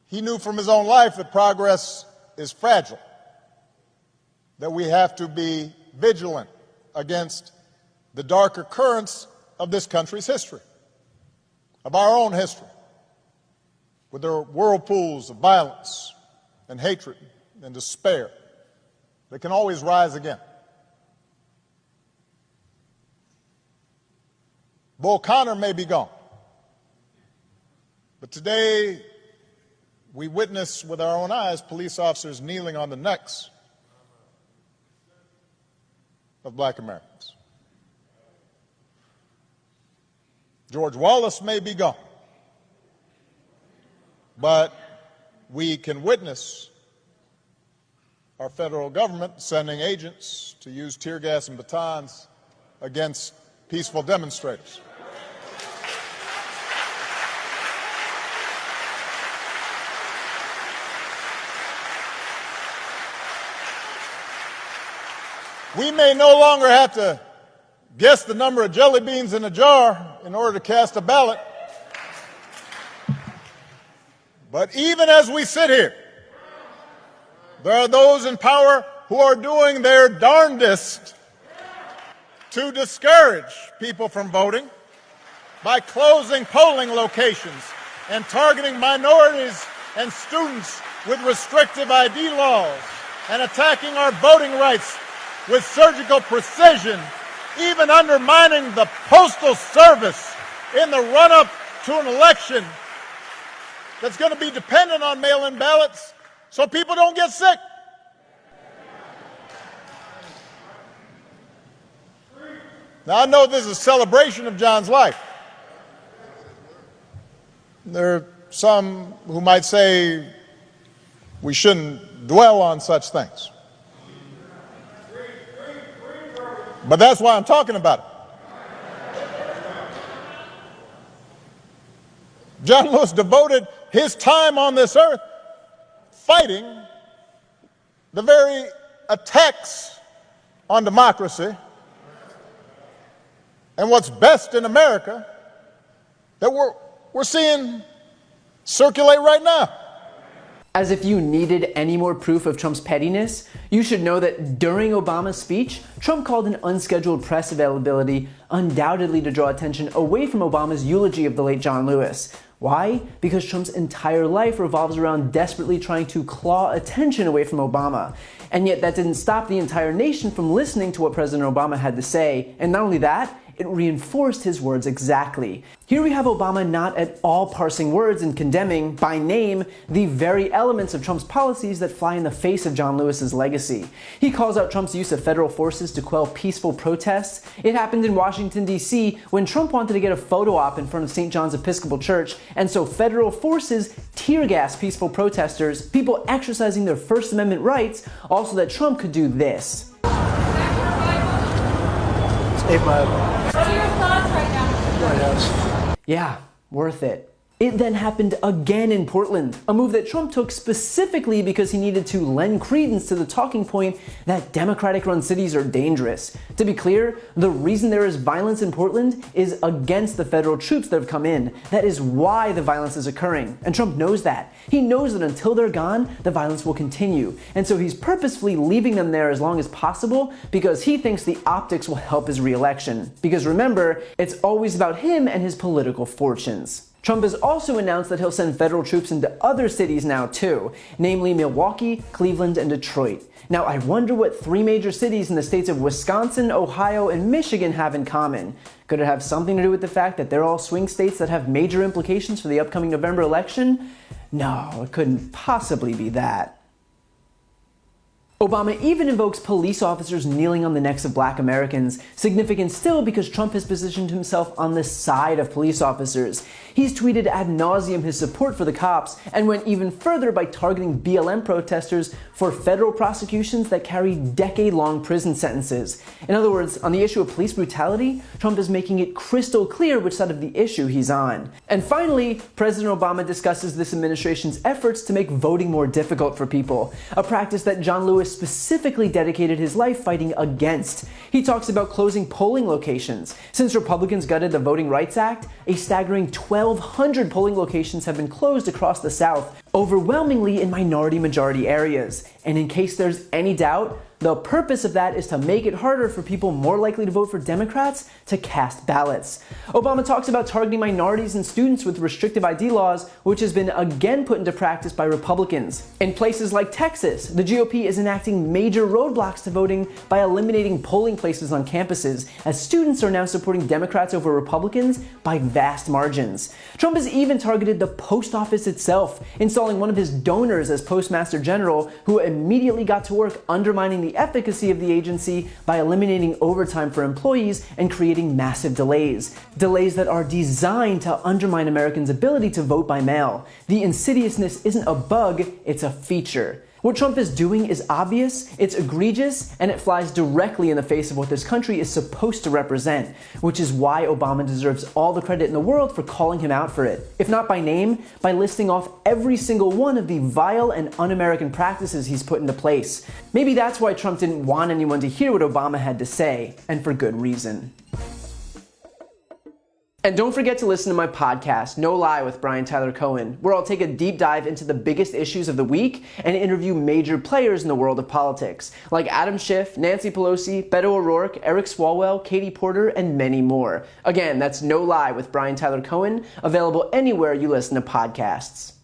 He knew from his own life that progress is fragile, that we have to be vigilant against the darker currents of this country's history, of our own history, with their whirlpools of violence and hatred and despair that can always rise again. Bull Connor may be gone, but today we witness with our own eyes police officers kneeling on the necks of black Americans. George Wallace may be gone, but we can witness our federal government sending agents to use tear gas and batons against peaceful demonstrators. We may no longer have to guess the number of jelly beans in a jar in order to cast a ballot. But even as we sit here, there are those in power who are doing their darndest to discourage people from voting by closing polling locations and targeting minorities and students with restrictive ID laws and attacking our voting rights with surgical precision, even undermining the Postal Service in the run-up to an election that's going to be dependent on mail-in ballots so people don't get sick. Now, I know this is a celebration of John's life. There are some who might say we shouldn't dwell on such things. But that's why I'm talking about it. John Lewis devoted his time on this earth fighting the very attacks on democracy and what's best in America that we're seeing circulate right now. As if you needed any more proof of Trump's pettiness, you should know that during Obama's speech, Trump called an unscheduled press availability undoubtedly to draw attention away from Obama's eulogy of the late John Lewis. Why? Because Trump's entire life revolves around desperately trying to claw attention away from Obama. And yet that didn't stop the entire nation from listening to what President Obama had to say. And not only that, it reinforced his words exactly. Here we have Obama not at all parsing words and condemning, by name, the very elements of Trump's policies that fly in the face of John Lewis's legacy. He calls out Trump's use of federal forces to quell peaceful protests. It happened in Washington, D.C. when Trump wanted to get a photo op in front of St. John's Episcopal Church, and so federal forces tear gas peaceful protesters, people exercising their First Amendment rights, all so that Trump could do this. What are your thoughts right now? Yeah, worth it. It then happened again in Portland, a move that Trump took specifically because he needed to lend credence to the talking point that Democratic-run cities are dangerous. To be clear, the reason there is violence in Portland is against the federal troops that have come in. That is why the violence is occurring, and Trump knows that. He knows that until they're gone, the violence will continue, and so he's purposefully leaving them there as long as possible because he thinks the optics will help his re-election. Because remember, it's always about him and his political fortunes. Trump has also announced that he'll send federal troops into other cities now too, namely Milwaukee, Cleveland, and Detroit. Now I wonder what three major cities in the states of Wisconsin, Ohio, and Michigan have in common. Could it have something to do with the fact that they're all swing states that have major implications for the upcoming November election? No, it couldn't possibly be that. Obama even invokes police officers kneeling on the necks of black Americans, significant still because Trump has positioned himself on the side of police officers. He's tweeted ad nauseum his support for the cops and went even further by targeting BLM protesters for federal prosecutions that carry decade-long prison sentences. In other words, on the issue of police brutality, Trump is making it crystal clear which side of the issue he's on. And finally, President Obama discusses this administration's efforts to make voting more difficult for people, a practice that John Lewis specifically dedicated his life fighting against. He talks about closing polling locations. Since Republicans gutted the Voting Rights Act, a staggering 1,200 polling locations have been closed across the South. overwhelmingly in minority-majority areas. And in case there's any doubt, the purpose of that is to make it harder for people more likely to vote for Democrats to cast ballots. Obama talks about targeting minorities and students with restrictive ID laws, which has been again put into practice by Republicans. In places like Texas, the GOP is enacting major roadblocks to voting by eliminating polling places on campuses, as students are now supporting Democrats over Republicans by vast margins. Trump has even targeted the post office itself, installing one of his donors as Postmaster General, who immediately got to work undermining the efficacy of the agency by eliminating overtime for employees and creating massive delays. Delays that are designed to undermine Americans' ability to vote by mail. The insidiousness isn't a bug, it's a feature. What Trump is doing is obvious, it's egregious, and it flies directly in the face of what this country is supposed to represent, which is why Obama deserves all the credit in the world for calling him out for it. If not by name, by listing off every single one of the vile and un-American practices he's put into place. Maybe that's why Trump didn't want anyone to hear what Obama had to say, and for good reason. And don't forget to listen to my podcast, No Lie with Brian Tyler Cohen, where I'll take a deep dive into the biggest issues of the week and interview major players in the world of politics, like Adam Schiff, Nancy Pelosi, Beto O'Rourke, Eric Swalwell, Katie Porter, and many more. Again, that's No Lie with Brian Tyler Cohen, available anywhere you listen to podcasts.